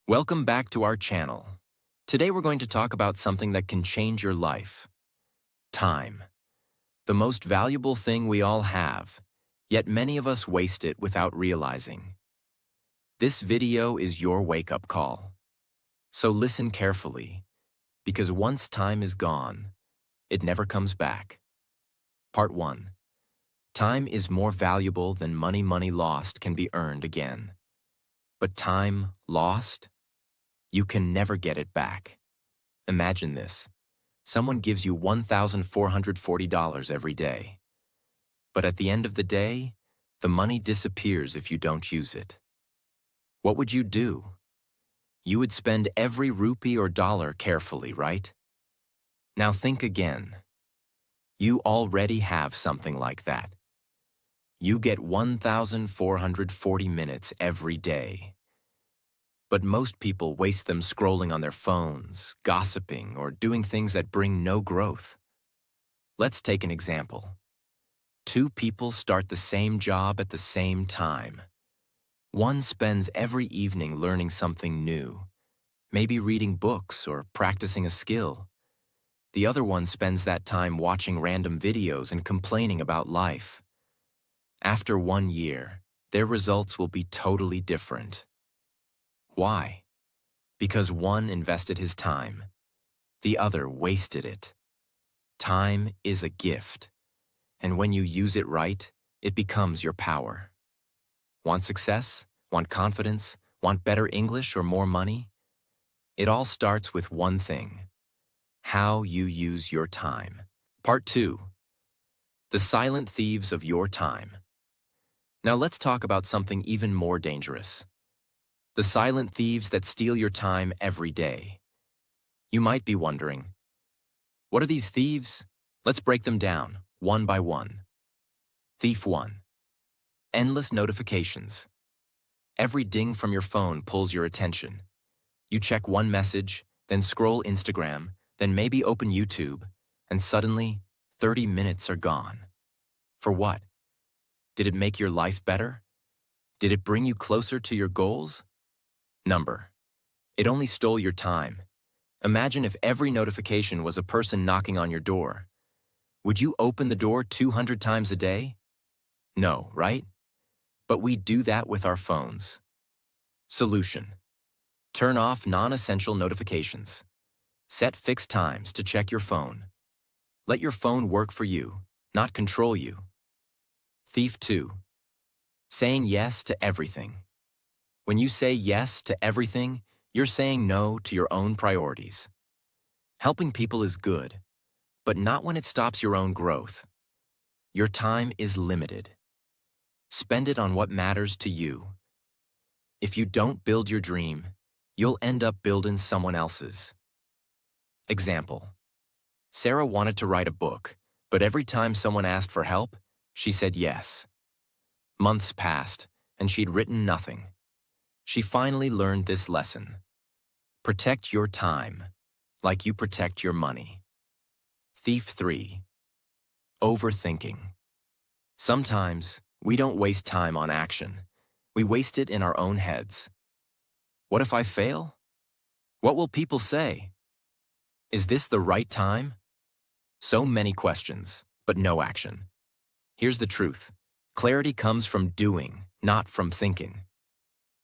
Welcome back to our channel. Today we're going to talk about something that can change your life. Time. The most valuable thing we all have, yet many of us waste it without realizing. This video is your wake-up call. So listen carefully, because once time is gone, it never comes back. Part 1. Time is more valuable than money lost can be earned again. But time lost? You can never get it back. Imagine this. Someone gives you $1,440 every day. But at the end of the day, the money disappears if you don't use it. What would you do? You would spend every rupee or dollar carefully, right? Now think again. You already have something like that. You get 1,440 minutes every day. But most people waste them scrolling on their phones, gossiping, or doing things that bring no growth. Let's take an example. Two people start the same job at the same time. One spends every evening learning something new, maybe reading books or practicing a skill. The other one spends that time watching random videos and complaining about life. After 1 year, their results will be totally different. Why? Because one invested his time. The other wasted it. Time is a gift, and when you use it right, it becomes your power. Want success? Want confidence? Want better English or more money? It all starts with one thing: how you use your time. Part 2. The silent thieves of your time. Now let's talk about something even more dangerous. The silent thieves that steal your time every day. You might be wondering, what are these thieves? Let's break them down, one by one. Thief 1. Endless notifications. Every ding from your phone pulls your attention. You check one message, then scroll Instagram, then maybe open YouTube, and suddenly, 30 minutes are gone. For what? Did it make your life better? Did it bring you closer to your goals? Number. It only stole your time. Imagine if every notification was a person knocking on your door. Would you open the door 200 times a day? No, right? But we do that with our phones. Solution. Turn off non-essential notifications. Set fixed times to check your phone. Let your phone work for you, not control you. Thief 2. Saying yes to everything. When you say yes to everything, you're saying no to your own priorities. Helping people is good, but not when it stops your own growth. Your time is limited. Spend it on what matters to you. If you don't build your dream, you'll end up building someone else's. Example. Sarah wanted to write a book, but every time someone asked for help, she said yes. Months passed, and she'd written nothing. She finally learned this lesson. Protect your time, like you protect your money. Thief 3. Overthinking. Sometimes, we don't waste time on action. We waste it in our own heads. What if I fail? What will people say? Is this the right time? So many questions, but no action. Here's the truth. Clarity comes from doing, not from thinking.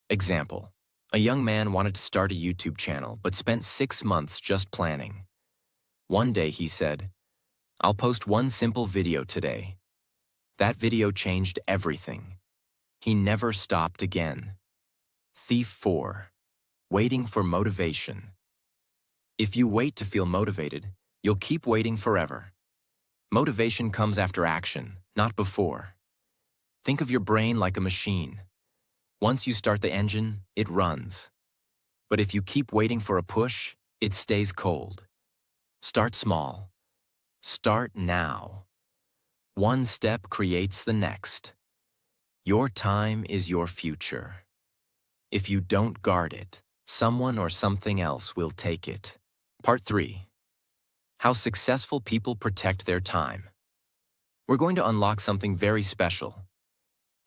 Example. A young man wanted to start a YouTube channel, but spent 6 months just planning. One day he said, "I'll post one simple video today." That video changed everything. He never stopped again. Thief 4. Waiting for motivation. If you wait to feel motivated, you'll keep waiting forever. Motivation comes after action, not before. Think of your brain like a machine. Once you start the engine, it runs. But if you keep waiting for a push, it stays cold. Start small. Start now. One step creates the next. Your time is your future. If you don't guard it, someone or something else will take it. Part 3. How successful people protect their time. We're going to unlock something very special.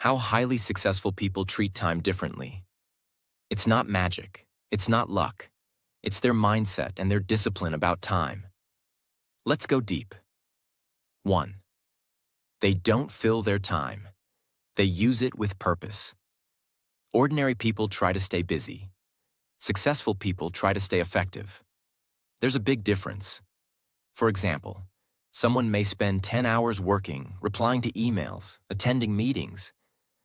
How highly successful people treat time differently. It's not magic. It's not luck. It's their mindset and their discipline about time. Let's go deep. 1. They don't fill their time. They use it with purpose. Ordinary people try to stay busy. Successful people try to stay effective. There's a big difference. For example, someone may spend 10 hours working, replying to emails, attending meetings,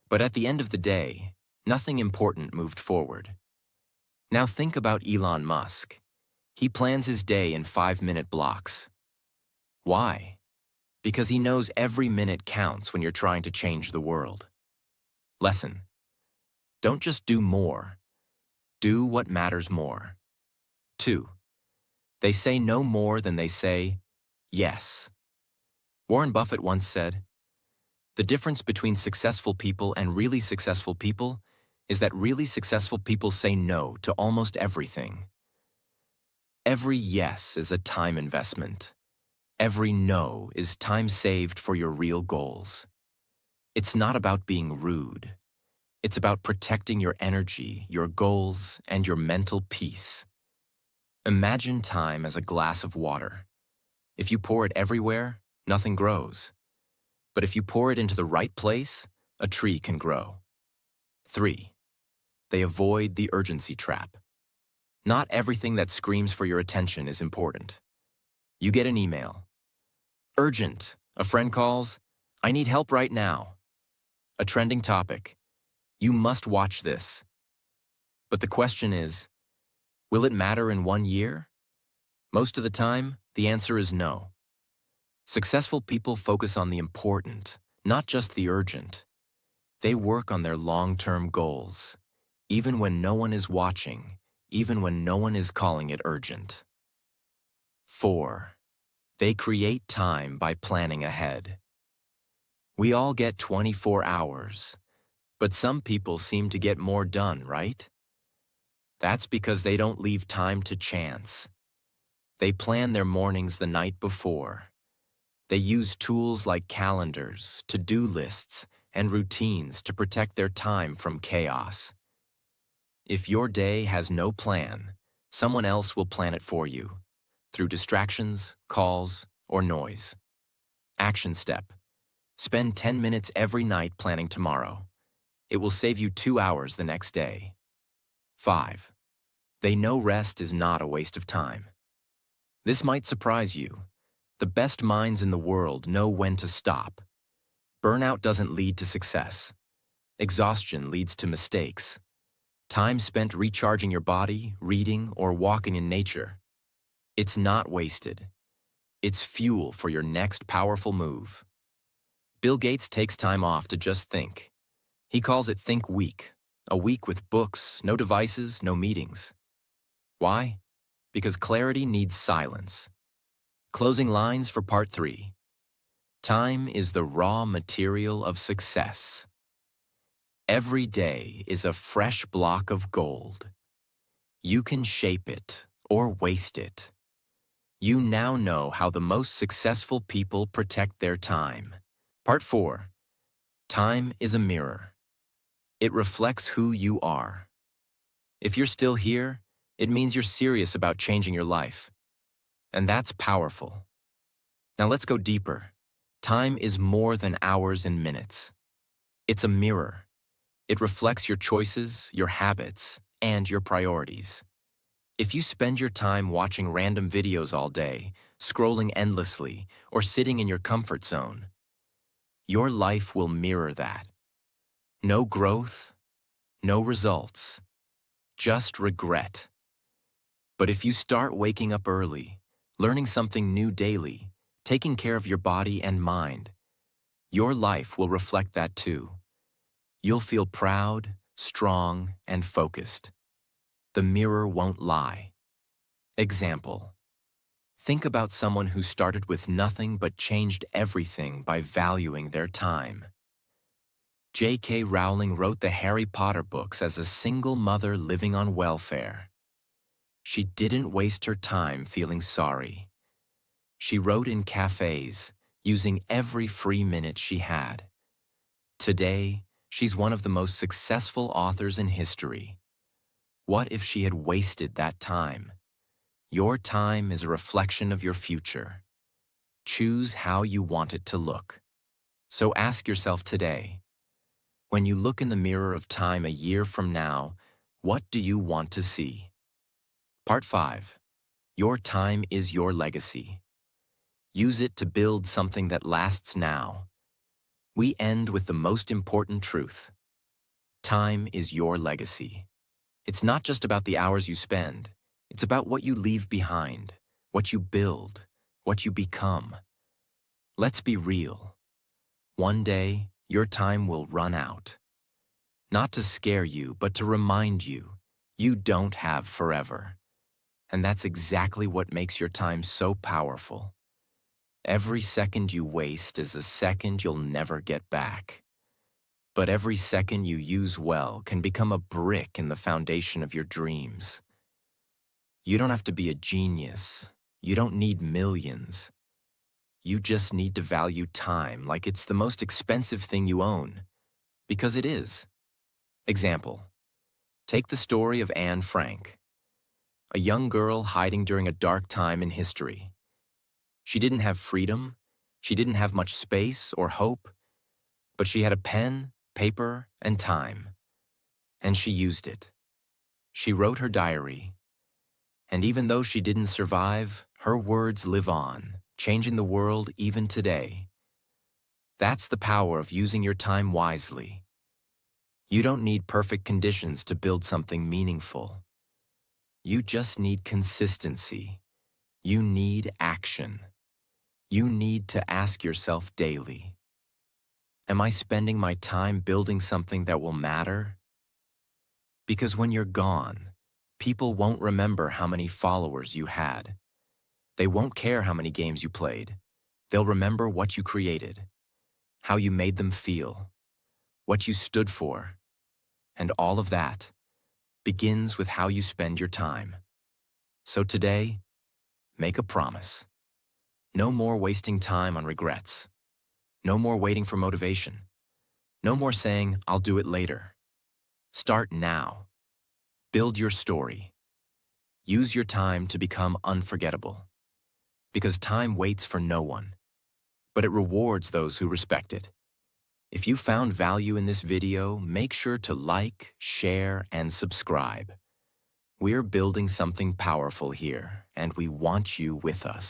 but at the end of the day, nothing important moved forward. Now think about Elon Musk. He plans his day in 5-minute blocks. Why? Because he knows every minute counts when you're trying to change the world. Lesson: don't just do more. Do what matters more. 2. They say no more than they say yes. Warren Buffett once said, "The difference between successful people and really successful people is that really successful people say no to almost everything." Every yes is a time investment. Every no is time saved for your real goals. It's not about being rude. It's about protecting your energy, your goals, and your mental peace. Imagine time as a glass of water. If you pour it everywhere, nothing grows. But if you pour it into the right place, a tree can grow. 3. They avoid the urgency trap. Not everything that screams for your attention is important. You get an email. Urgent. A friend calls. I need help right now. A trending topic. You must watch this. But the question is, will it matter in 1 year? Most of the time, the answer is no. Successful people focus on the important, not just the urgent. They work on their long-term goals, even when no one is watching, even when no one is calling it urgent. 4. They create time by planning ahead. We all get 24 hours, but some people seem to get more done, right? That's because they don't leave time to chance. They plan their mornings the night before. They use tools like calendars, to-do lists, and routines to protect their time from chaos. If your day has no plan, someone else will plan it for you, through distractions, calls, or noise. Action step: spend 10 minutes every night planning tomorrow. It will save you 2 hours the next day. 5. They know rest is not a waste of time. This might surprise you. The best minds in the world know when to stop. Burnout doesn't lead to success. Exhaustion leads to mistakes. Time spent recharging your body, reading, or walking in nature. It's not wasted. It's fuel for your next powerful move. Bill Gates takes time off to just think. He calls it Think Week, a week with books, no devices, no meetings. Why? Because clarity needs silence. Closing lines for part 3. Time is the raw material of success. Every day is a fresh block of gold. You can shape it or waste it. You now know how the most successful people protect their time. Part 4. Time is a mirror. It reflects who you are. If you're still here, it means you're serious about changing your life. And that's powerful. Now let's go deeper. Time is more than hours and minutes. It's a mirror. It reflects your choices, your habits, and your priorities. If you spend your time watching random videos all day, scrolling endlessly, or sitting in your comfort zone, your life will mirror that. No growth, no results, just regret. But if you start waking up early, learning something new daily, taking care of your body and mind, your life will reflect that too. You'll feel proud, strong, and focused. The mirror won't lie. Example: think about someone who started with nothing but changed everything by valuing their time. J.K. Rowling wrote the Harry Potter books as a single mother living on welfare. She didn't waste her time feeling sorry. She wrote in cafes, using every free minute she had. Today, she's one of the most successful authors in history. What if she had wasted that time? Your time is a reflection of your future. Choose how you want it to look. So ask yourself today, when you look in the mirror of time a year from now, what do you want to see? Part 5. Your time is your legacy. Use it to build something that lasts now. We end with the most important truth. Time is your legacy. It's not just about the hours you spend. It's about what you leave behind, what you build, what you become. Let's be real. One day, your time will run out. Not to scare you, but to remind you, you don't have forever. And that's exactly what makes your time so powerful. Every second you waste is a second you'll never get back. But every second you use well can become a brick in the foundation of your dreams. You don't have to be a genius. You don't need millions. You just need to value time like it's the most expensive thing you own. Because it is. Example. Take the story of Anne Frank, a young girl hiding during a dark time in history. She didn't have freedom, she didn't have much space or hope, but she had a pen, paper, and time. And she used it. She wrote her diary. And even though she didn't survive, her words live on, changing the world even today. That's the power of using your time wisely. You don't need perfect conditions to build something meaningful. You just need consistency. You need action. You need to ask yourself daily, am I spending my time building something that will matter? Because when you're gone, people won't remember how many followers you had. They won't care how many games you played. They'll remember what you created, how you made them feel, what you stood for. And all of that begins with how you spend your time. So today, make a promise. No more wasting time on regrets. No more waiting for motivation. No more saying, I'll do it later. Start now. Build your story. Use your time to become unforgettable. Because time waits for no one, but it rewards those who respect it. If you found value in this video, make sure to like, share, and subscribe. We're building something powerful here, and we want you with us.